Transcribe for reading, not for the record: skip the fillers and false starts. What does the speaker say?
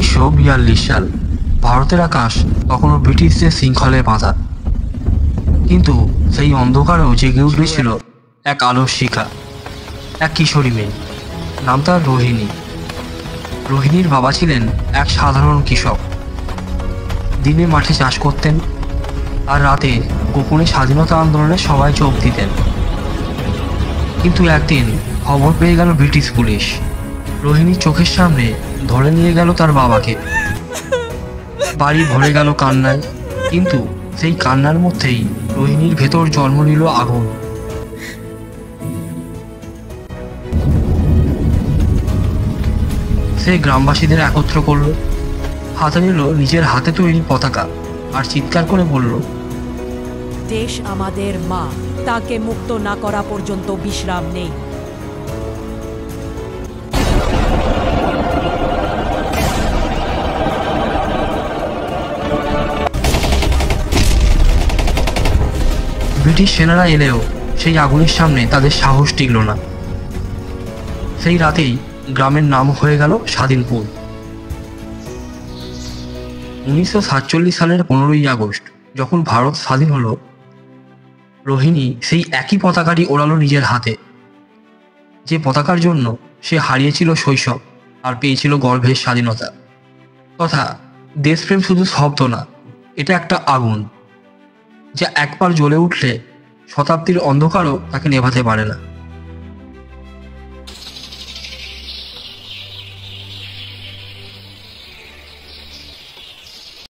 1942 সাল। ভারতের আকাশ তখনও ব্রিটিশদের শৃঙ্খলে বাঁধা, কিন্তু সেই অন্ধকারেও জেগে উঠেছিল এক আলোর শিখা। এক কিশোরী মেয়ে, নাম তার রোহিণী। রোহিণীর বাবা ছিলেন এক সাধারণ কৃষক। দিনে মাঠে চাষ করতেন, আর রাতে গোপনে স্বাধীনতা আন্দোলনে সবাই যোগ দিতেন। কিন্তু একদিন খবর পেয়ে গেল ব্রিটিশ পুলিশ। রোহিণীর চোখের সামনে ধরে নিয়ে গেল তার বাবাকে। বাড়ি ভরে গেল কান্নায়, কিন্তু সেই কান্নার মধ্যেই রোহিণীর ভেতর জন্ম নিল আগুন। সে গ্রামবাসীদের একত্র করল, হাতে নিল নিজের হাতে তৈরি পতাকা, আর চিৎকার করে বলল, দেশ আমাদের মা, তাকে মুক্ত না করা পর্যন্ত বিশ্রাম নেই। ব্রিটিশ সেনারা এলেও সেই আগুনের সামনে তাদের সাহস টিকল না। সেই রাতেই গ্রামের নাম হয়ে গেল স্বাধীনপুর। 1947 সালের 15ই আগস্ট যখন ভারত স্বাধীন হলো, রোহিণী সেই একই পতাকাটি ওড়ালো নিজের হাতে, যে পতাকার জন্য সে হারিয়েছিল শৈশব আর পেয়েছিল গর্ভের স্বাধীনতা। তথা দেশপ্রেম শুধু শব্দ না, এটা একটা আগুন, যা একবার জ্বলে উঠলে শতাব্দীর অন্ধকারও তাকে নেভাতে পারে না।